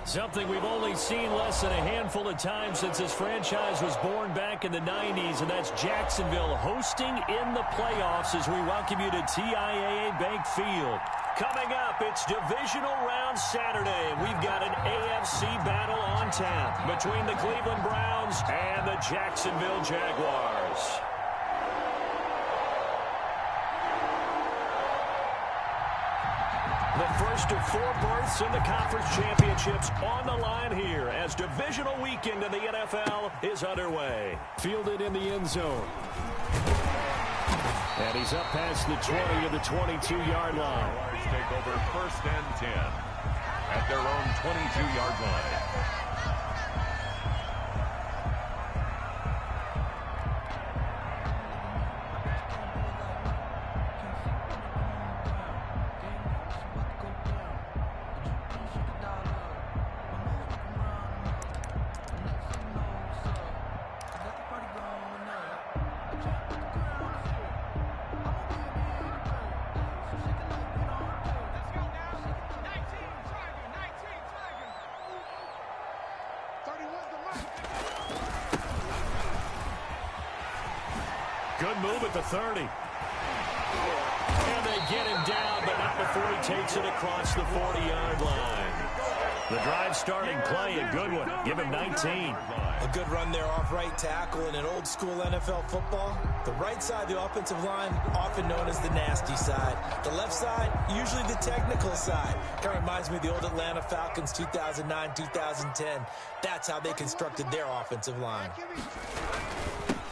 Something we've only seen less than a handful of times since this franchise was born back in the 90s, and that's Jacksonville hosting in the playoffs as we welcome you to TIAA Bank Field. Coming up, it's Divisional Round Saturday, and we've got an AFC battle on tap between the Cleveland Browns and the Jacksonville Jaguars. The first of 4 berths in the conference championships on the line here as divisional weekend in the NFL is underway. Fielded in the end zone. And he's up past the 20 to the 22-yard line. Jaguars take over 1st and 10 at their own 22-yard line. Good move at the 30. And they get him down, but not before he takes it across the 40-yard line. The drive starting play, a good one. Give him 19. A good run there off right tackle in an old-school NFL football. The right side of the offensive line, often known as the nasty side. The left side, usually the technical side. Kind of reminds me of the old Atlanta Falcons 2009-2010. That's how they constructed their offensive line.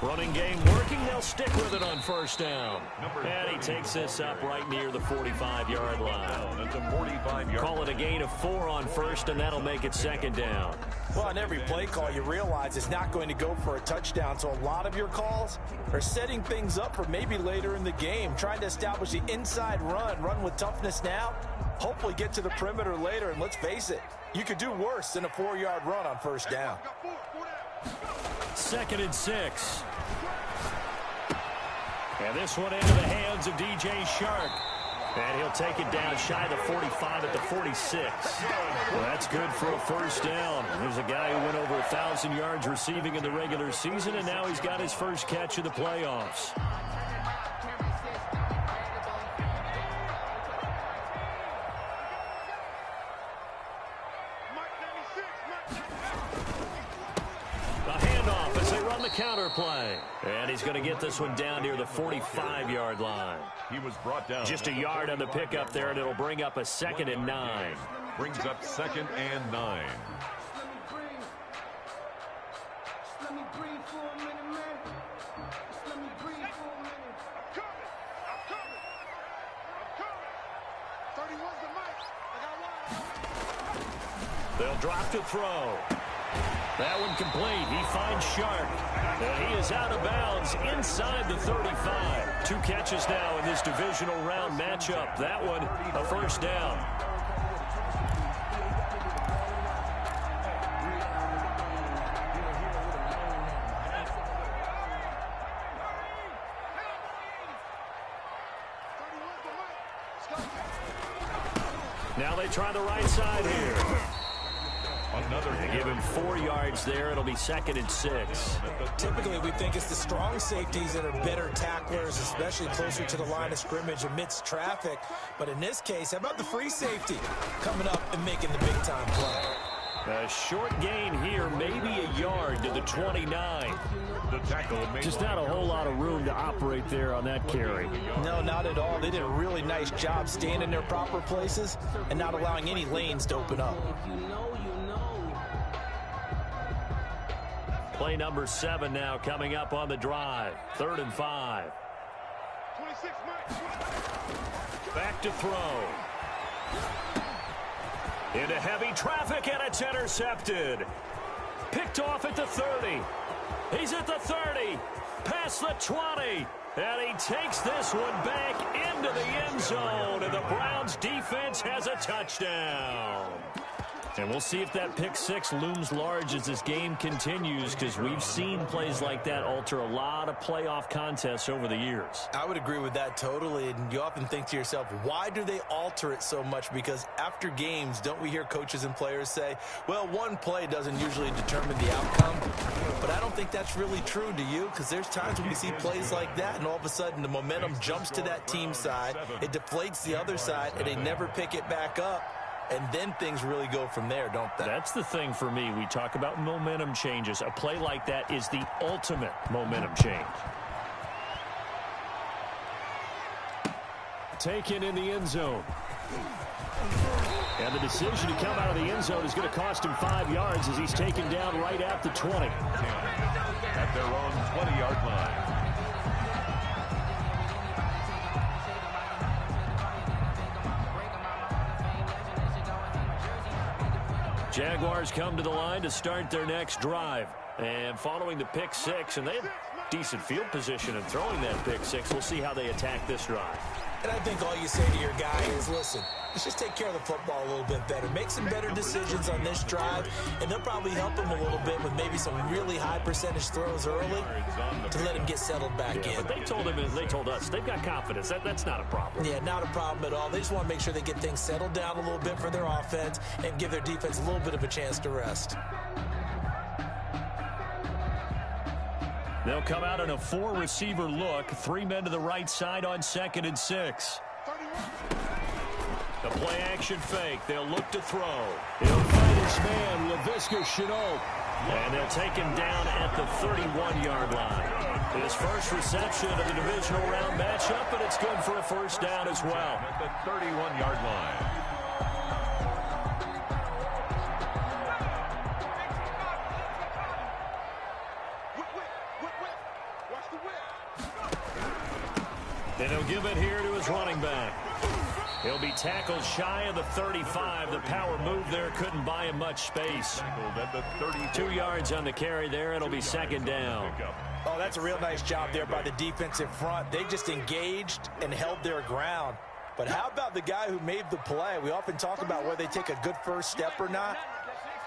Running game working. They'll stick with it on 1st down. And he takes this up right near the 45-yard line. Call it a gain of 4 on 1st, and that'll make it 2nd down. Well, on every play call, you realize it's not going to go for a touchdown, so a lot of your calls are setting things up for maybe later in the game, trying to establish the inside run with toughness now, hopefully get to the perimeter later, and let's face it, you could do worse than a 4-yard run on 1st down. 2nd and 6. And this one into the hands of DJ Shark. And he'll take it down shy of the 45 at the 46. Well, that's good for a 1st down. There's a guy who went over 1,000 yards receiving in the regular season, and now he's got his first catch of the playoffs. Counter play. And he's going to get this one down near the 45-yard line. He was brought down. Just a yard on the pickup there, and it'll bring up a 2nd and 9. Brings up 2nd and 9. They'll drop to throw. That one complete. He finds Shark. And he is out of bounds inside the 35. 2 catches now in this divisional round matchup. That one, a 1st down. Now they try the right side here. They give him 4 yards there. It'll be 2nd and 6. Typically, we think it's the strong safeties that are better tacklers, especially closer to the line of scrimmage amidst traffic. But in this case, how about the free safety coming up and making the big-time play? A short gain here, maybe a yard to the 29. The tackle just not a whole lot of room to operate there on that carry. No, not at all. They did a really nice job staying in their proper places and not allowing any lanes to open up. Play number 7 now coming up on the drive. 3rd and 5. Back to throw. Into heavy traffic, and it's intercepted. Picked off at the 30. He's at the 30. Past the 20. And he takes this one back into the end zone. And the Browns defense has a touchdown. And we'll see if that pick six looms large as this game continues, because we've seen plays like that alter a lot of playoff contests over the years. I would agree with that totally, and you often think to yourself, why do they alter it so much? Because after games, don't we hear coaches and players say, well, one play doesn't usually determine the outcome? But I don't think that's really true, do you? Because there's times when we see plays like that, and all of a sudden the momentum jumps to that team side, it deflates the other side, and they never pick it back up. And then things really go from there, don't they? That's the thing for me. We talk about momentum changes. A play like that is the ultimate momentum change. Taken in the end zone. And the decision to come out of the end zone is going to cost him 5 yards as he's taken down right at the 20. At their own 20-yard line. Jaguars come to the line to start their next drive. And following the pick six, and they have decent field position in throwing that pick six, we'll see how they attack this drive. And I think all you say to your guy is, listen, let's just take care of the football a little bit better. Make some better decisions on this drive, and they'll probably help him a little bit with maybe some really high percentage throws early to let him get settled back in. But they told him, and they told us, they've got confidence. That's not a problem. Yeah, not a problem at all. They just want to make sure they get things settled down a little bit for their offense and give their defense a little bit of a chance to rest. They'll come out in a 4-receiver look. 3 men to the right side on 2nd and 6. The play-action fake. They'll look to throw. He'll find his man, Laviska Shenault. And they'll take him down at the 31-yard line. His first reception of the divisional round matchup, but it's good for a first down as well. At the 31-yard line. And he'll give it here to his running back. He'll be tackled shy of the 35. The power move there couldn't buy him much space. 2 yards on the carry there. It'll be 2nd down. Oh, that's a real nice job there by the defensive front. They just engaged and held their ground. But how about the guy who made the play? We often talk about whether they take a good first step or not.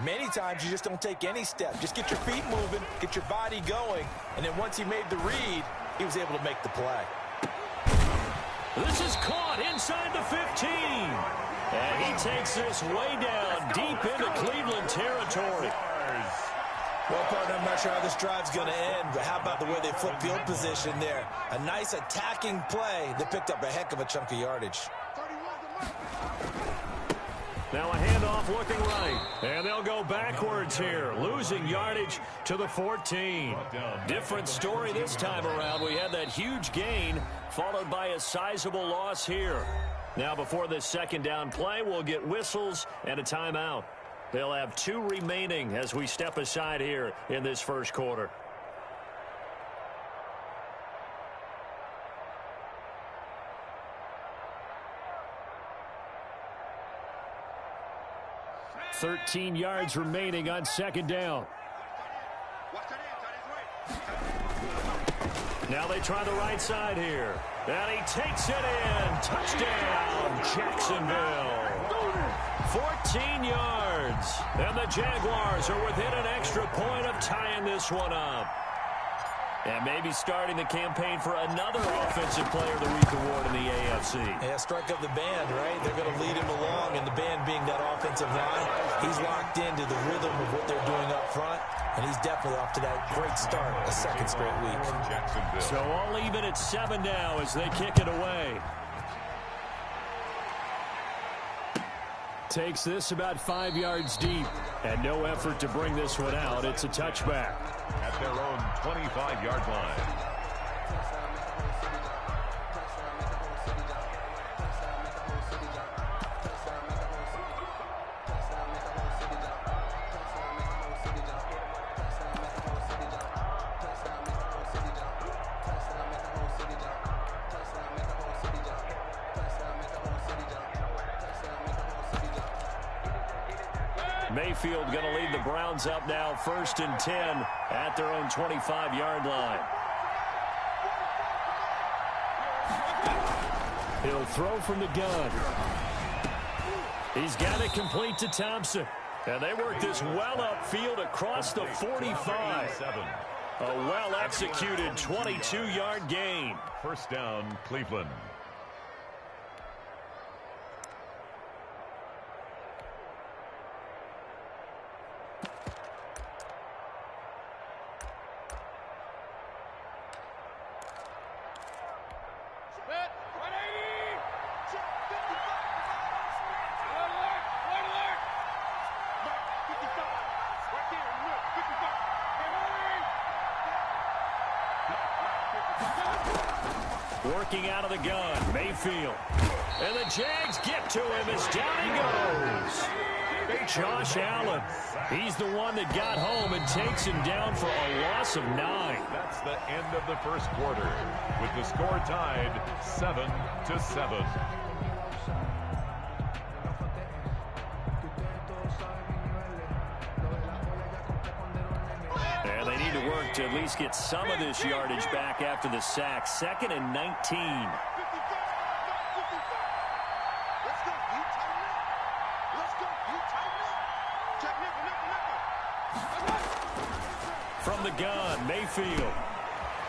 Many times you just don't take any step. Just get your feet moving, get your body going, and then once he made the read, he was able to make the play. This is caught inside the 15. And he takes this way down deep into Cleveland territory. Well, partner, I'm not sure how this drive's going to end, but how about the way they flip field position there? A nice attacking play that picked up a heck of a chunk of yardage. Now a handoff looking right. And they'll go backwards here, losing yardage to the 14. Different story this time around. We had that huge gain followed by a sizable loss here. Now before this 2nd down play, we'll get whistles and a timeout. They'll have 2 remaining as we step aside here in this first quarter. $13 yards remaining on 2nd down. Now they try the right side here. And he takes it in. Touchdown, Jacksonville. 14 yards. And the Jaguars are within an extra point of tying this one up. And maybe starting the campaign for another Offensive Player of the Week award in the AFC. Yeah, strike up the band, right? They're going to lead him along, and the band being that offensive line, he's locked into the rhythm of what they're doing up front, and he's definitely off to that great start, a 2nd straight week. So all even at 7 now as they kick it away. Takes this about 5 yards deep, and no effort to bring this one out. It's a touchback. At their own 25-yard line. Mayfield going to lead the Browns up now, 1st and 10 at their own 25-yard line. He'll throw from the gun. He's got it complete to Thompson. And they work this well upfield across the 45. A well-executed 22-yard gain. First down, Cleveland. Working out of the gun, Mayfield. And the Jags get to him as down he goes. Josh Allen. He's the one that got home and takes him down for a loss of 9. That's the end of the first quarter, with the score tied 7-7. And they need to work to at least get some of this yardage back after the sack. 2nd and 19. From the gun, Mayfield.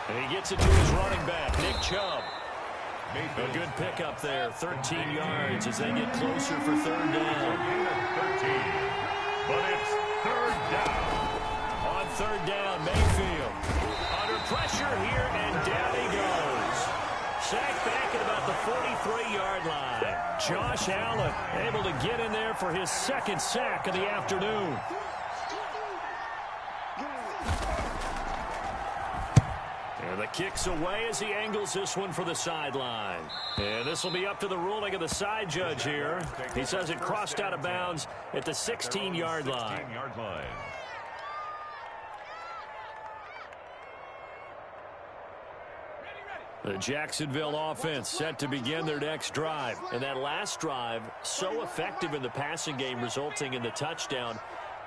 And he gets it to his running back, Nick Chubb. A good pickup there, 13 yards as they get closer for 3rd down. 13, but it's 3rd down. On 3rd down, Mayfield. Under pressure here, and down he goes. Sacked back at about the 43-yard line. Josh Allen able to get in there for his 2nd sack of the afternoon. And the kick's away as he angles this one for the sideline. And this will be up to the ruling of the side judge here. He says it crossed out of bounds at the 16-yard line. The Jacksonville offense set to begin their next drive. And that last drive, so effective in the passing game, resulting in the touchdown.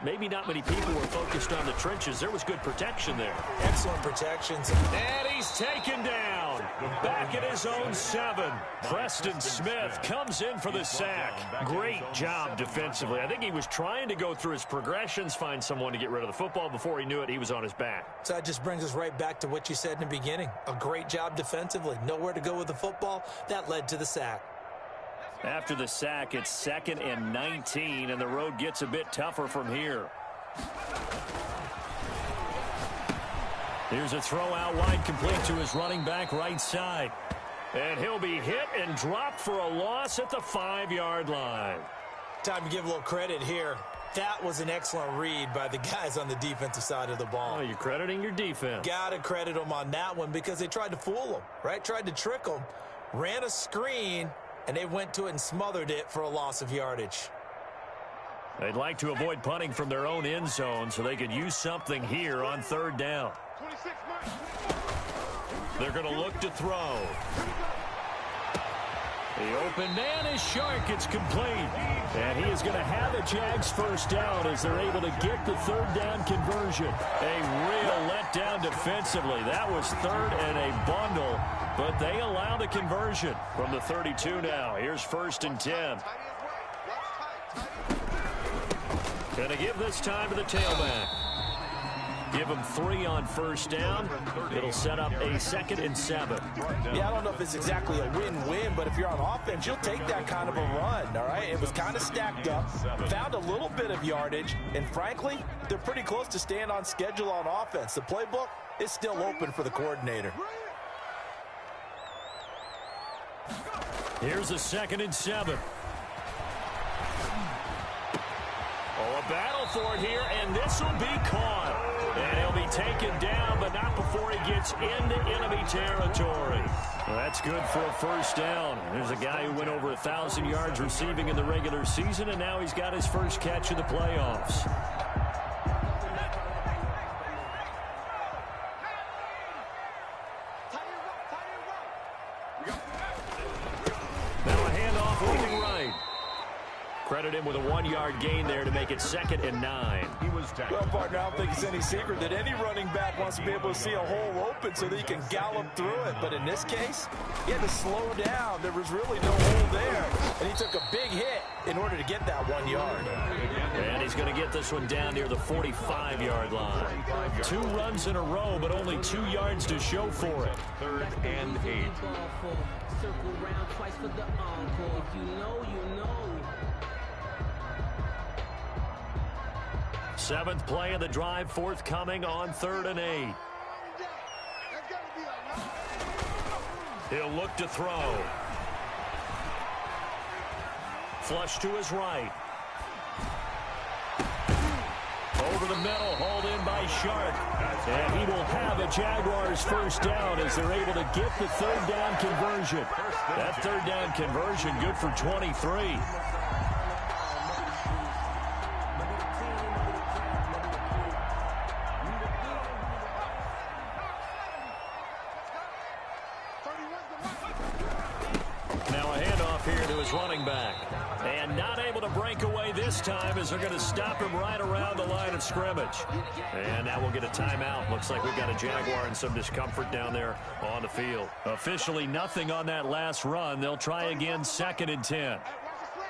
Maybe not many people were focused on the trenches. There was good protection there. Excellent protections. And he's taken down. Back at his own 7. Preston Smith comes in for the sack. Great job defensively. I think he was trying to go through his progressions, find someone to get rid of the football. Before he knew it, he was on his back. So that just brings us right back to what you said in the beginning. A great job defensively. Nowhere to go with the football. That led to the sack. After the sack, it's 2nd and 19, and the road gets a bit tougher from here. Here's a throw out wide, complete to his running back right side. And he'll be hit and dropped for a loss at the 5-yard line. Time to give a little credit here. That was an excellent read by the guys on the defensive side of the ball. Oh, you're crediting your defense. Got to credit them on that one because they tried to fool them, right? Tried to trick them, ran a screen, and they went to it and smothered it for a loss of yardage. They'd like to avoid punting from their own end zone so they could use something here on 3rd down. They're going to look to throw. The open man is Shark. It's complete. And he is going to have a Jags 1st down as they're able to get the 3rd down conversion. A real letdown defensively. That was 3rd and a bundle, but they allow the conversion from the 32 now. Here's 1st and 10. Going to give this time to the tailback. Give him 3 on 1st down. It'll set up a 2nd and 7. Yeah, I don't know if it's exactly a win-win, but if you're on offense, you'll take that kind of a run, all right? It was kind of stacked up, found a little bit of yardage, and frankly, they're pretty close to staying on schedule on offense. The playbook is still open for the coordinator. Here's a 2nd and 7. Oh, a battle for it here, and this will be caught. And he'll be taken down, but not before he gets into enemy territory. Well, that's good for a 1st down. There's a guy who went over 1,000 yards receiving in the regular season, and now he's got his first catch in the playoffs. Now a handoff moving right. Credit him with a 1-yard gain there to make it 2nd and 9. Well, partner, I don't think it's any secret that any running back wants to be able to see a hole open so that he can gallop through it. But in this case, he had to slow down. There was really no hole there. And he took a big hit in order to get that 1 yard. And he's going to get this one down near the 45-yard line. 2 runs in a row, but only 2 yards to show for it. 3rd and 8. Circle round twice for the encore. If you know, you know. 7th play of the drive, forthcoming on 3rd and 8. He'll look to throw. Flush to his right. Over the middle, hauled in by Sharp. And he will have a Jaguars first down as they're able to get the 3rd down conversion. That 3rd down conversion good for 23. Now a handoff here to his running back. And not able to break away this time as they're going to stop him right around the line of scrimmage. And now we'll get a timeout. Looks like we've got a Jaguar in some discomfort down there on the field. Officially nothing on that last run. They'll try again 2nd and 10.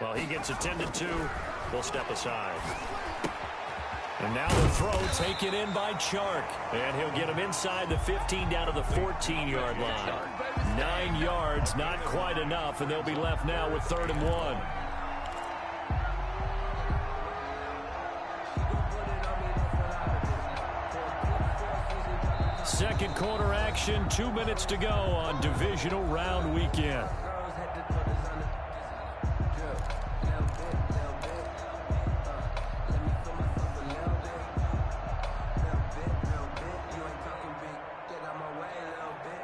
Well, he gets attended to. We'll step aside. And now the throw taken in by Chark. And he'll get him inside the 15 down to the 14-yard line. 9 yards, not quite enough, and they'll be left now with 3rd and 1. Second quarter action, 2 minutes to go on divisional round weekend.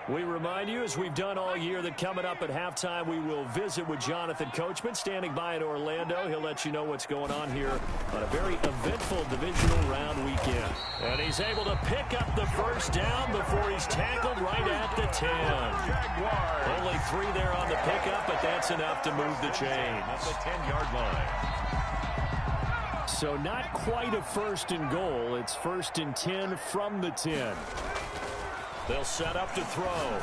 We remind you, as we've done all year, that coming up at halftime, we will visit with Jonathan Coachman, standing by in Orlando. He'll let you know what's going on here on a very eventful divisional round weekend. And he's able to pick up the first down before he's tackled right at the 10. Only 3 there on the pickup, but that's enough to move the chains. At the 10-yard line. So not quite a 1st and goal. It's 1st and 10 from the 10. They'll set up to throw.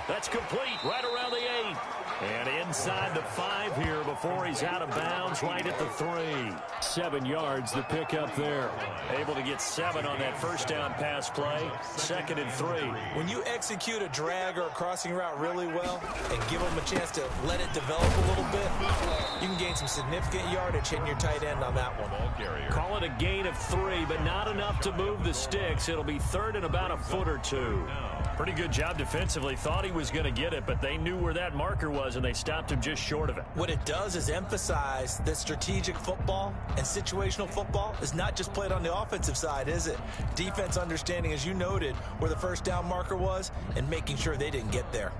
That's complete right around the 8. And inside the 5 here before he's out of bounds right at the 3. 7 yards the pickup there. Able to get 7 on that first down pass play. 2nd and 3. When you execute a drag or a crossing route really well and give them a chance to let it develop a little bit, you can gain some significant yardage hitting your tight end on that one. Call it a gain of 3, but not enough to move the sticks. It'll be 3rd and about a foot or 2. Pretty good job defensively. Thought he was going to get it, but they knew where that marker was, and they stopped him just short of it. What it does is emphasize that strategic football and situational football is not just played on the offensive side, is it? Defense understanding, as you noted, where the first down marker was and making sure they didn't get there.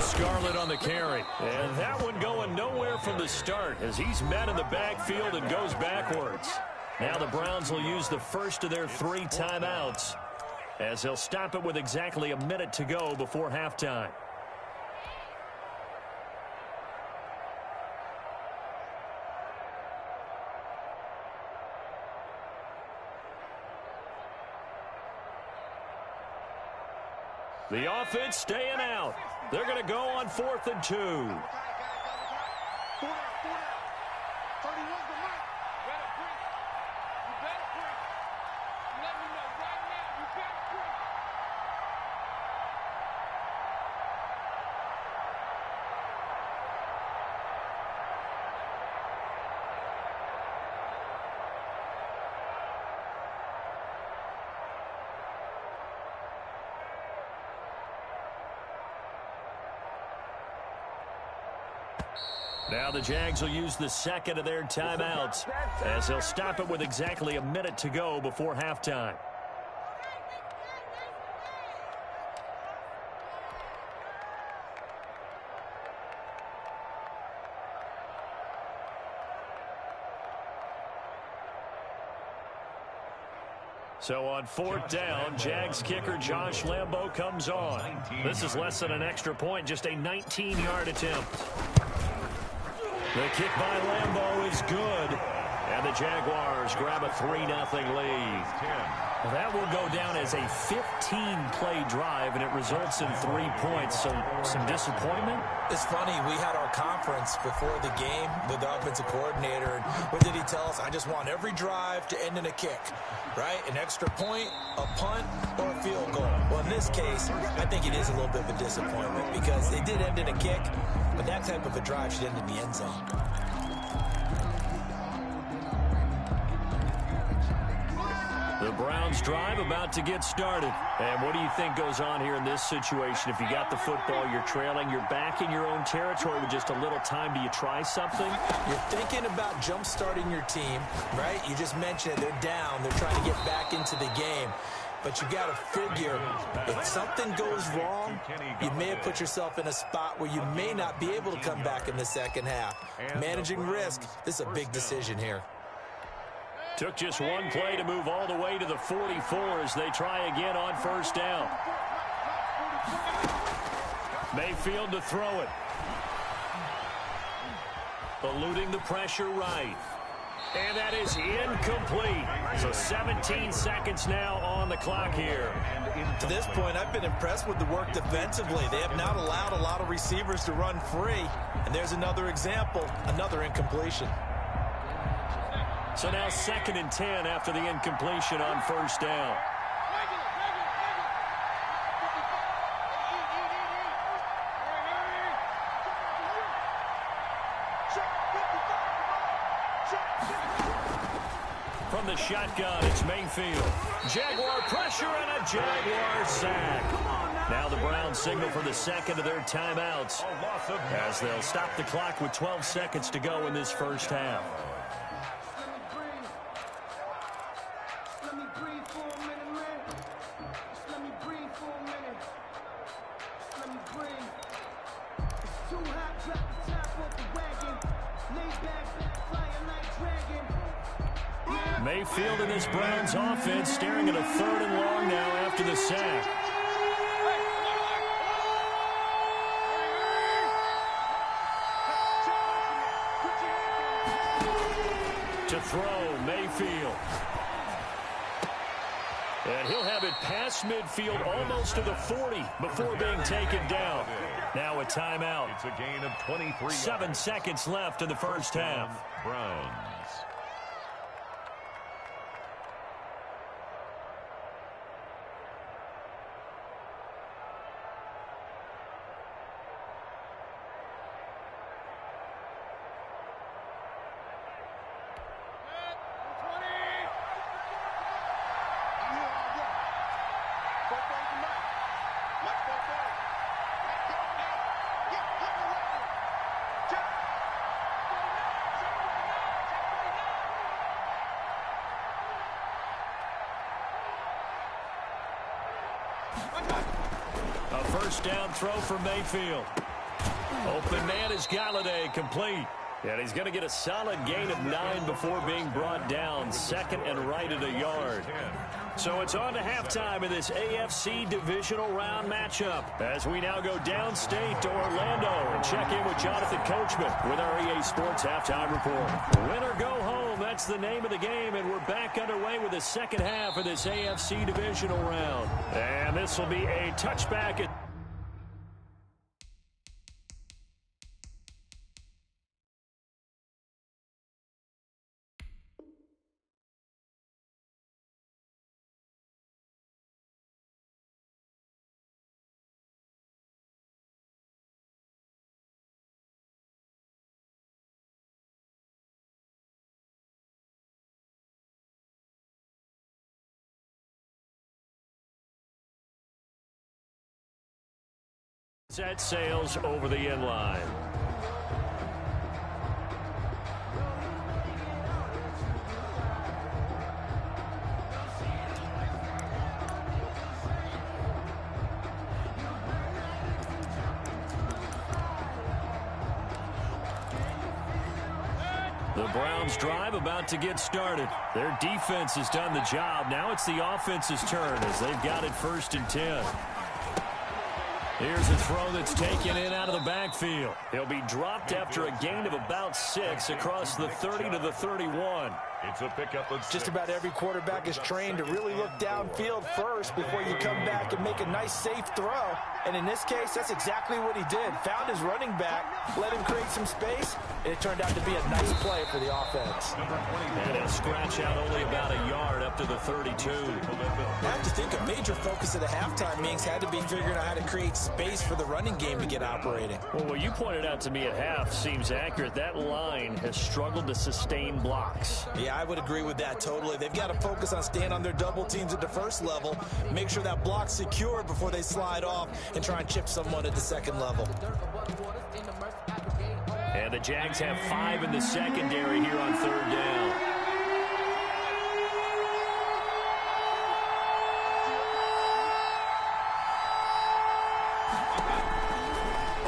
Scarlett on the carry. And that one going nowhere from the start as he's met in the backfield and goes backwards. Now the Browns will use the first of their 3 timeouts as they'll stop it with exactly a minute to go before halftime. The offense staying out. They're going to go on 4th and 2. Now the Jags will use the second of their timeouts as they'll stop it with exactly a minute to go before halftime. So on 4th down, Jags kicker Josh Lambo comes on. This is less than an extra point, just a 19-yard attempt. The kick by Lambo is good. And the Jaguars grab a 3-0 lead. Well, that will go down as a 15-play drive, and it results in 3 points. So some disappointment? It's funny. We had our conference before the game with the offensive coordinator. And what did he tell us? I just want every drive to end in a kick, right? An extra point, a punt, or a field goal. Well, in this case, I think it is a little bit of a disappointment because they did end in a kick, but that type of a drive should end in the end zone. The Browns drive about to get started. And what do you think goes on here in this situation? If you got the football, you're trailing, you're back in your own territory with just a little time. Do you try something? You're thinking about jump-starting your team, right? You just mentioned it. They're down. They're trying to get back into the game. But you got to figure, if something goes wrong, you may have put yourself in a spot where you may not be able to come back in the second half. Managing risk, this is a big decision here. Took just one play to move all the way to the 44 as they try again on first down. Mayfield to throw it. Eluding the pressure right. And that is incomplete. So 17 seconds now on the clock here. To this point, I've been impressed with the work defensively. They have not allowed a lot of receivers to run free. And there's another example, another incompletion. So now 2nd and 10 after the incompletion on first down. From the shotgun, it's Mayfield. Jaguar pressure and a Jaguar sack. Now the Browns signal for the second of their timeouts as they'll stop the clock with 12 seconds to go in this first half. Mayfield in this Browns offense staring at a 3rd and long now after the sack. To throw, Mayfield. And he'll have it past midfield almost to the 40 before being taken down. Now a timeout. It's a gain of 23. 7 seconds left in the first half. Browns. A first down throw for Mayfield. Open man is Galladay, complete. And he's going to get a solid gain of 9 before being brought down. 2nd and right at a yard. So it's on to halftime in this AFC divisional round matchup as we now go downstate to Orlando and check in with Jonathan Coachman with our EA Sports Halftime Report. Win or go home, that's the name of the game, and we're back underway with the second half of this AFC divisional round. And this will be a touchback. Set sails over the end line. The Browns drive about to get started. Their defense has done the job. Now it's the offense's turn as they've got it 1st and 10. Here's a throw that's taken in out of the backfield. He'll be dropped after a gain of about 6 across the 30 to the 31. It's a pickup of 6. Just about every quarterback is trained to really look downfield first before you come back and make a nice, safe throw. And in this case, that's exactly what he did. Found his running back, let him create some space, and it turned out to be a nice play for the offense. And he'll scratch out only about a yard up to the 32. I have to think a major focus of the halftime meetings had to be figuring out how to create space for the running game to get operating. Well, what you pointed out to me at half seems accurate. That line has struggled to sustain blocks. Yeah, I would agree with that totally. They've got to focus on staying on their double teams at the first level, make sure that block's secured before they slide off and try and chip someone at the second level. And the Jags have 5 in the secondary here on 3rd down.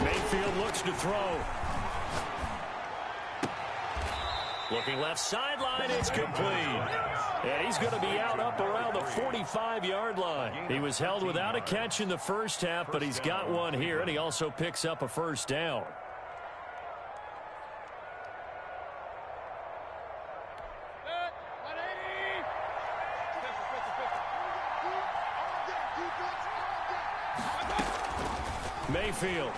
Mayfield looks to throw. Looking left sideline, it's complete. And he's going to be out up around the 45-yard line. He was held without a catch in the first half, but he's got one here, and he also picks up a first down. Mayfield.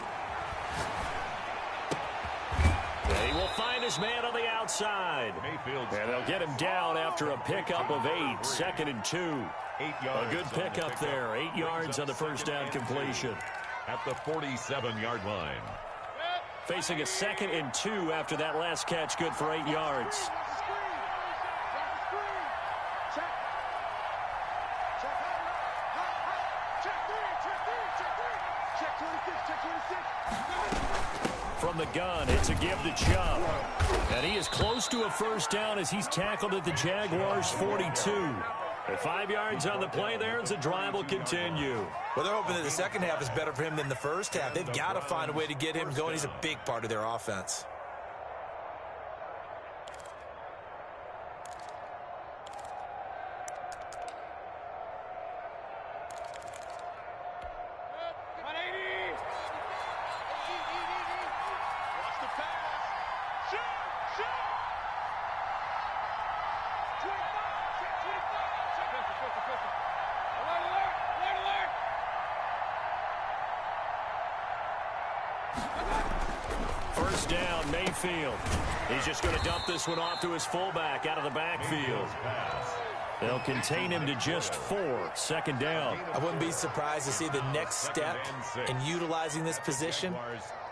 And he will find his man on the outside. And they'll get him down after a pickup of 8. 2nd and 2. 8 yards. A good pickup there. 8 yards on the first down completion. At the 47-yard line. Facing a 2nd and 2 after that last catch. Good for 8 yards. From the gun, it's a give to Chubb. And he is close to a first down as he's tackled at the Jaguars' 42. And 5 yards on the play there as the drive will continue. Well, they're hoping that the second half is better for him than the first half. They've got to find a way to get him going. He's a big part of their offense. First down, Mayfield. He's just going to dump this one off to his fullback out of the backfield. They'll contain him to just 4. 2nd down. I wouldn't be surprised to see the next step in utilizing this position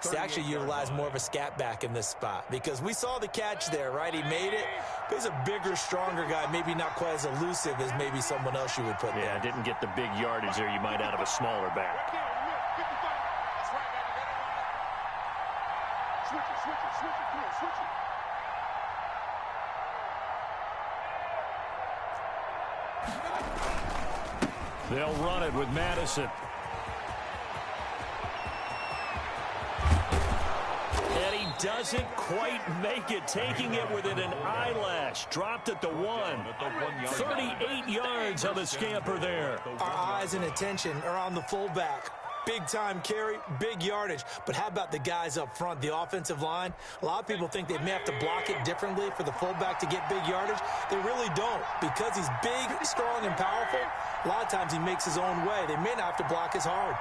is to actually utilize more of a scat back in this spot. Because we saw the catch there, right? He made it. But he's a bigger, stronger guy, maybe not quite as elusive as maybe someone else you would put there. Yeah, didn't get the big yardage there you might out of a smaller back. They'll run it with Madison. And he doesn't quite make it, taking it within an eyelash. Dropped at the 1. 38 yards on the scamper there. Our eyes and attention are on the fullback. Big time carry, big yardage. But how about the guys up front, the offensive line? A lot of people think they may have to block it differently for the fullback to get big yardage. They really don't. Because he's big, strong, and powerful, a lot of times he makes his own way. They may not have to block as hard.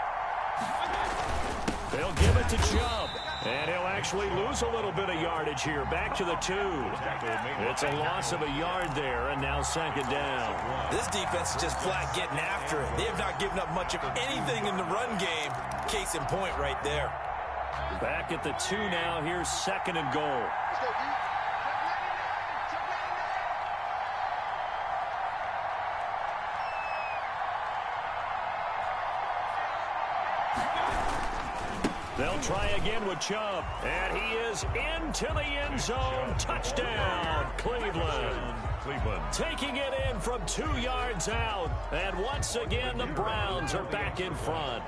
They'll give it to Chubb. And he'll actually lose a little bit of yardage here. Back to the 2. It's a loss of a yard there, and now 2nd down. This defense is just flat getting after it. They have not given up much of anything in the run game. Case in point right there. Back at the 2 now. Here's 2nd and goal. They'll try again with Chubb. And he is into the end zone. Touchdown, Cleveland. Taking it in from 2 yards out. And once again, the Browns are back in front.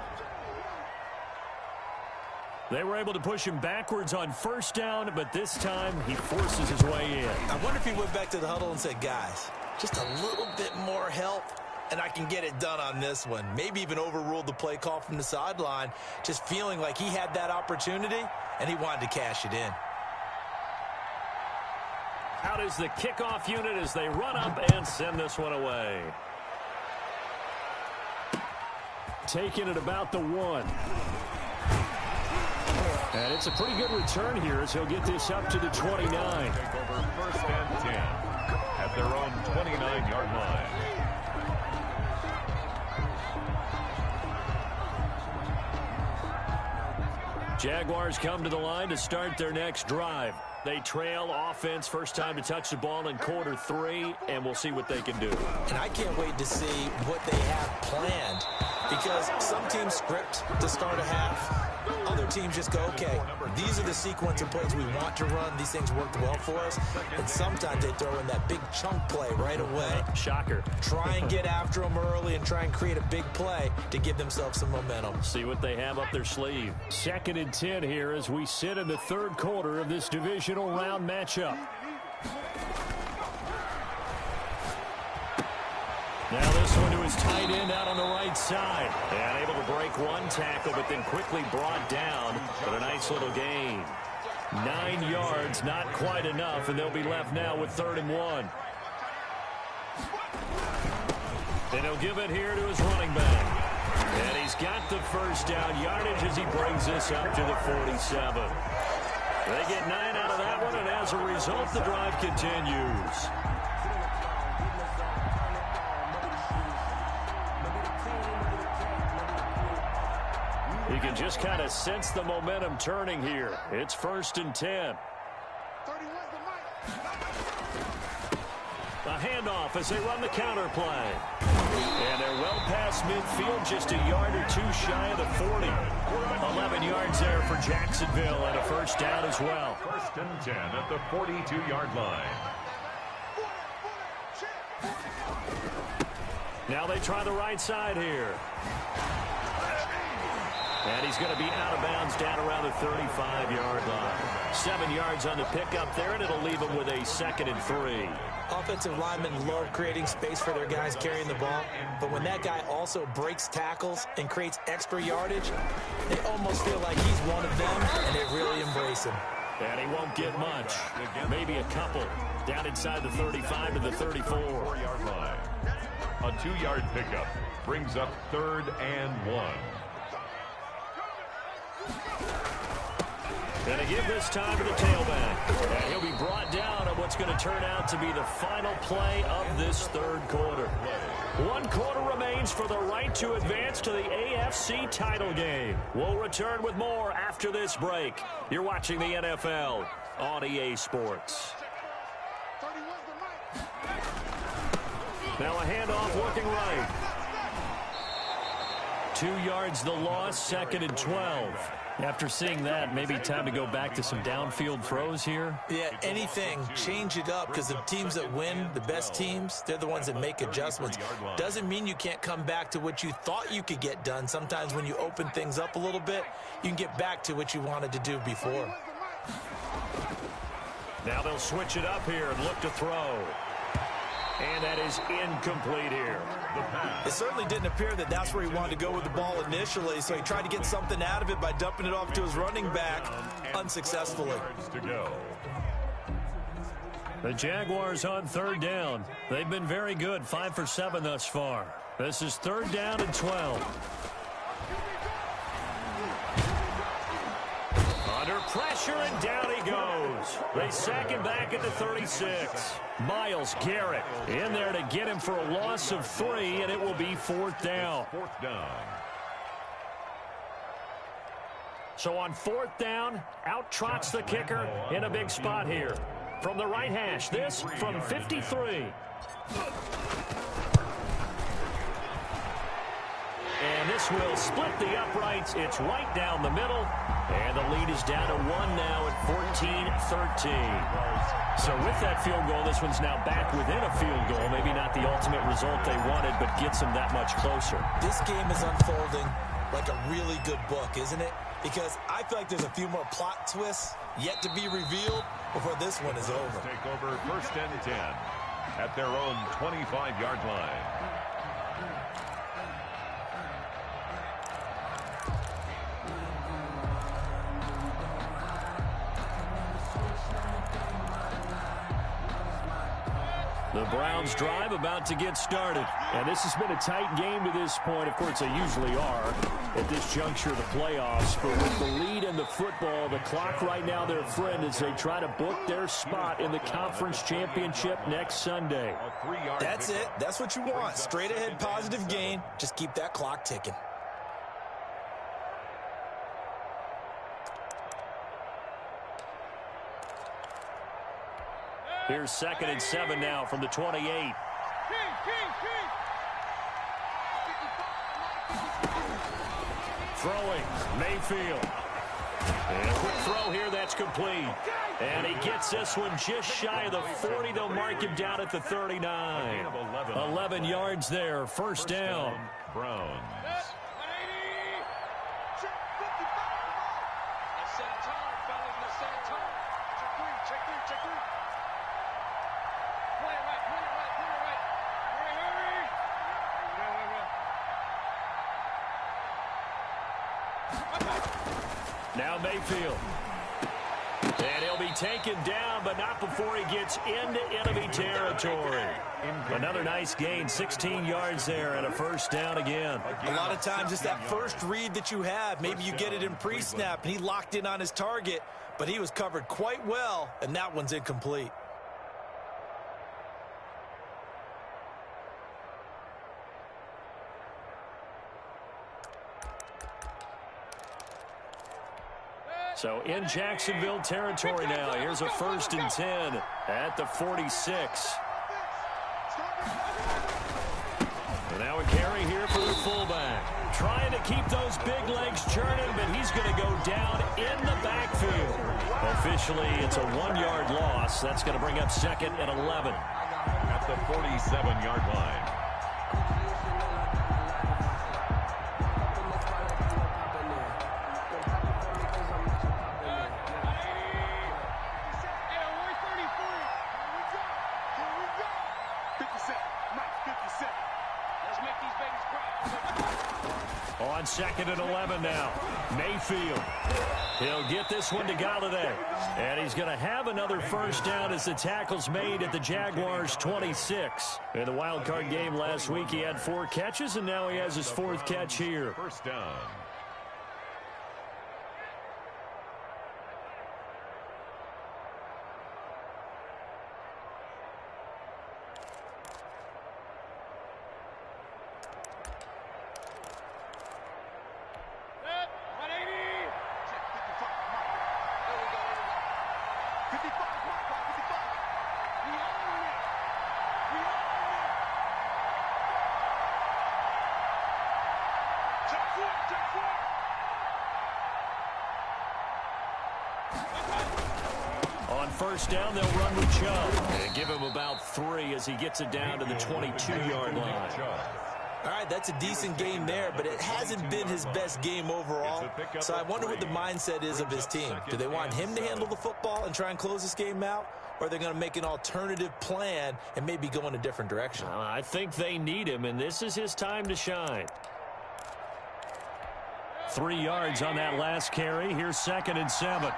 They were able to push him backwards on first down, but this time he forces his way in. I wonder if he went back to the huddle and said, guys, just a little bit more help. and I can get it done on this one. Maybe even overruled the play call from the sideline, just feeling like he had that opportunity, and he wanted to cash it in. Out is the kickoff unit as they run up and send this one away. Taking it about the 1. And it's a pretty good return here as he'll get this up to the 29. Take over 1st and 10 at their own 29-yard line. Jaguars come to the line to start their next drive. They trail offense, first time to touch the ball in quarter 3, and we'll see what they can do. And I can't wait to see what they have planned, because some teams script to start a half. Other teams just go, okay, these are the sequence of plays we want to run. These things worked well for us. And sometimes they throw in that big chunk play right away. Shocker. Try and get after them early and try and create a big play to give themselves some momentum. See what they have up their sleeve. 2nd and 10 here as we sit in the 3rd quarter of this divisional round matchup. Now this one to his tight end out on the right side. And able to break one tackle, but then quickly brought down. But a nice little gain. 9 yards, not quite enough, and they'll be left now with 3rd and 1. And he'll give it here to his running back. And he's got the first down yardage as he brings this up to the 47. They get 9 out of that one, and as a result, the drive continues. You can just kind of sense the momentum turning here. It's 1st and 10. A handoff as they run the counter play. And they're well past midfield, just a yard or 2 shy of the 40. 11 yards there for Jacksonville and a first down as well. 1st and 10 at the 42-yard line. Now they try the right side here. And he's going to be out of bounds down around the 35-yard line. 7 yards on the pickup there, and it'll leave him with a 2nd and 3. Offensive linemen love creating space for their guys carrying the ball, but when that guy also breaks tackles and creates extra yardage, they almost feel like he's one of them, and they really embrace him. And he won't get much. Maybe a couple. Down inside the 35 to the 34-yard line. A 2-yard pickup brings up 3rd and 1. And to give this time to the tailback. And he'll be brought down on what's going to turn out to be the final play of this 3rd quarter. 1 quarter remains for the right to advance to the AFC title game. We'll return with more after this break. You're watching the NFL on EA Sports. Now a handoff working right. 2 yards the loss, 2nd and 12. After seeing that, maybe time to go back to some downfield throws here. Yeah, anything. Change it up, because the teams that win, the best teams, they're the ones that make adjustments. Doesn't mean you can't come back to what you thought you could get done. Sometimes when you open things up a little bit, you can get back to what you wanted to do before. Now they'll switch it up here and look to throw. And that is incomplete here. It certainly didn't appear that that's where he wanted to go with the ball initially, so he tried to get something out of it by dumping it off to his running back unsuccessfully. The Jaguars on 3rd down. They've been very good, 5 for 7 thus far. This is 3rd down and 12. Under pressure, and down he goes. They sack him back at the 36. Myles Garrett in there to get him for a loss of 3, and it will be 4th down. 4th down. So on 4th down, out trots the kicker in a big spot here. From the right hash, this from 53. And this will split the uprights. It's right down the middle. And the lead is down to 1 now at 14-13. So with that field goal, this one's now back within a field goal. Maybe not the ultimate result they wanted, but gets them that much closer. This game is unfolding like a really good book, isn't it? Because I feel like there's a few more plot twists yet to be revealed before this one is over. Take over 1st and 10 at their own 25-yard line. The Browns drive about to get started. And this has been a tight game to this point. Of course, they usually are at this juncture of the playoffs. But with the lead in the football, the clock right now their friend as they try to book their spot in the conference championship next Sunday. That's it. That's what you want. Straight ahead positive gain. Just keep that clock ticking. Here's 2nd and 7 now from the 28. Throwing, Mayfield. And a quick throw here, that's complete. And he gets this one just shy of the 40. They'll mark him down at the 39. 11 yards there, first down. Browns. Now Mayfield. And he'll be taken down, but not before he gets into enemy territory. Another nice gain, 16 yards there, and a first down again. A lot of times it's that first read that you have. Maybe you get it in pre-snap, and he locked in on his target, but he was covered quite well, and that one's incomplete. So in Jacksonville territory now. Here's a 1st and 10 at the 46. And now a carry here for the fullback. Trying to keep those big legs churning, but he's going to go down in the backfield. Officially, it's a 1-yard loss. That's going to bring up 2nd and 11. At the 47-yard line. On 2nd and 11 now. Mayfield. He'll get this one to Galladay. And he's going to have another first down as the tackle's made at the Jaguars' 26. In the wild card game last week, he had 4 catches, and now he has his 4th catch here. First down. On first down, they'll run with Chubb and give him about 3 as he gets it down to the 22-yard line. All right, that's a decent game there, but it hasn't been his best game overall. So I wonder what the mindset is of his team. Do they want him to handle the football and try and close this game out? Or are they going to make an alternative plan and maybe go in a different direction? I think they need him, and this is his time to shine. 3 yards on that last carry. Here's 2nd and 7.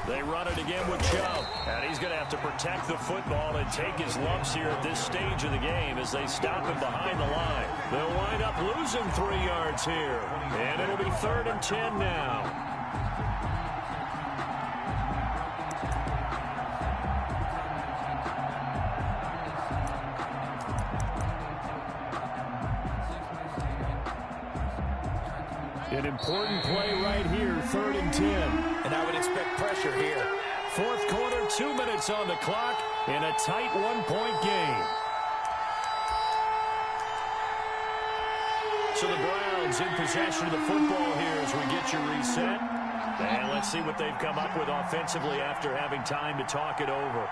They run it again with Chubb. And he's going to have to protect the football and take his lumps here at this stage of the game as they stop him behind the line. They'll wind up losing 3 yards here. And it'll be 3rd and 10 now. An important play right here, 3rd and 10. And I would expect pressure here. 4th quarter, 2 minutes on the clock in a tight 1-point game. So the Browns in possession of the football here as we get you reset. And let's see what they've come up with offensively after having time to talk it over.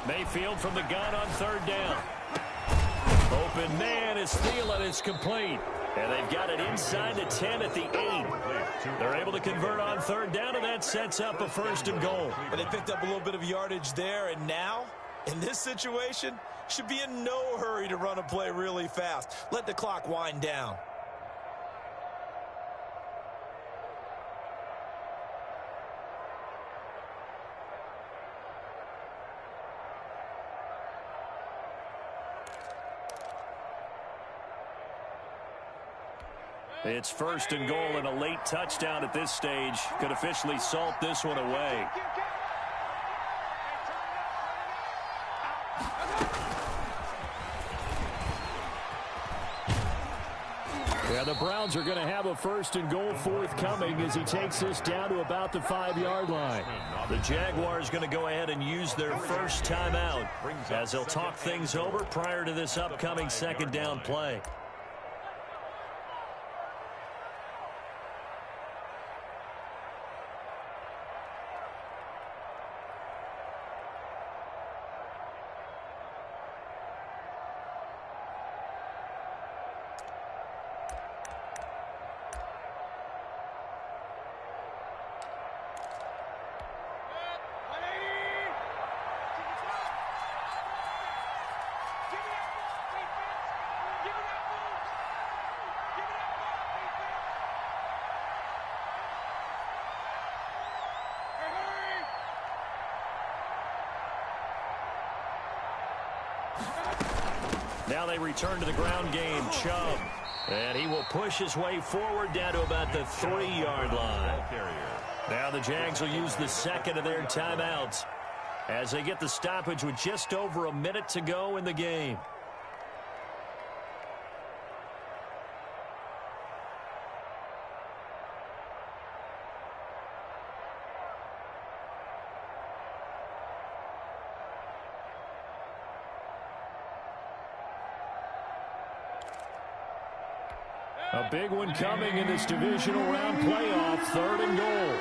Mayfield from the gun on 3rd down. Open man is Thielen. It's complete. And they've got it inside the 10 at the 8. They're able to convert on 3rd down, and that sets up a 1st and goal. But they picked up a little bit of yardage there, and now In this situation, should be in no hurry to run a play really fast. Let the clock wind down. It's 1st and goal, and a late touchdown at this stage could officially salt this one away. Yeah, the Browns are going to have a 1st and goal forthcoming as he takes this down to about the 5-yard line. The Jaguars going to go ahead and use their first timeout as they'll talk things over prior to this upcoming 2nd down play. Now they return to the ground game. Chubb. And he will push his way forward down to about the 3-yard line. Now the Jags will use the 2nd of their timeouts as they get the stoppage with just over a minute to go in the game. A big one coming in this divisional round playoff, 3rd and goal.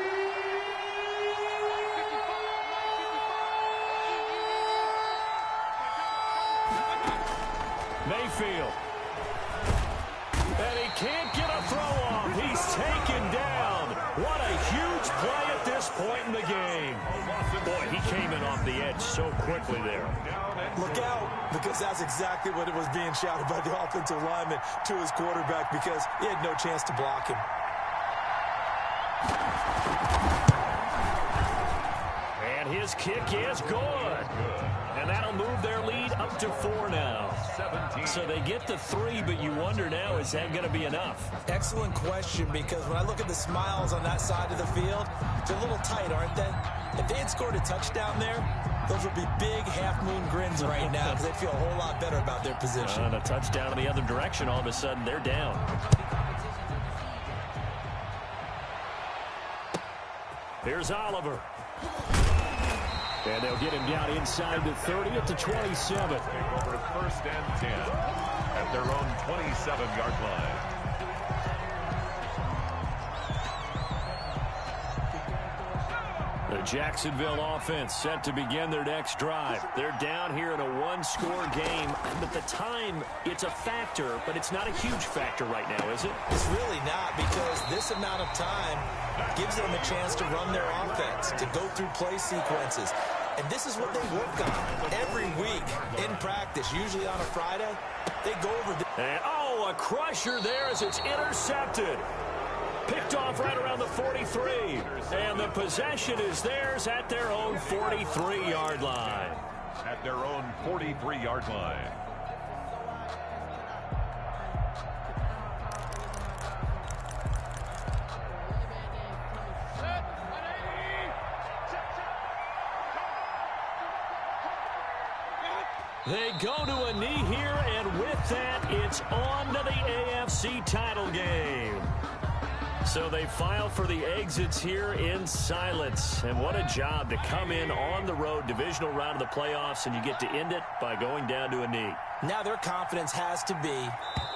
Mayfield. And he can't get a throw off. He's taken down. What a huge play at this point in the game. Boy, he came in off the edge so quickly there. Look out, because that's exactly what it was being shouted by the offensive lineman to his quarterback, because he had no chance to block him. And his kick is good. And that'll move their lead up to 4 now. So they get the 3, but you wonder now, is that going to be enough? Excellent question, because when I look at the smiles on that side of the field, they're a little tight, aren't they? If they had scored a touchdown there, those would be big half-moon grins right now because they feel a whole lot better about their position. And a touchdown in the other direction, all of a sudden they're down. Here's Oliver. And they'll get him down inside the 30 at the 27. Over 1st and 10 at their own 27-yard line. The Jacksonville offense set to begin their next drive. They're down here in a 1-score game. But the time, it's a factor, but it's not a huge factor right now, is it? It's really not, because this amount of time gives them a chance to run their offense, to go through play sequences. And this is what they work on every week in practice, usually on a Friday. They go over the... And, oh, a crusher there as it's intercepted. Picked off right around the 43. And the possession is theirs at their own 43-yard line. At their own 43-yard line. They go to a knee here, and with that, it's on to the AFC title game. So they file for the exits here in silence. And what a job to come in on the road, divisional round of the playoffs, and you get to end it by going down to a knee. Now their confidence has to be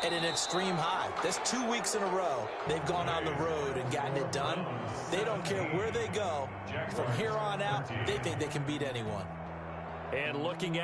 at an extreme high. That's 2 weeks in a row they've gone on the road and gotten it done. They don't care where they go. From here on out, they think they can beat anyone. And looking at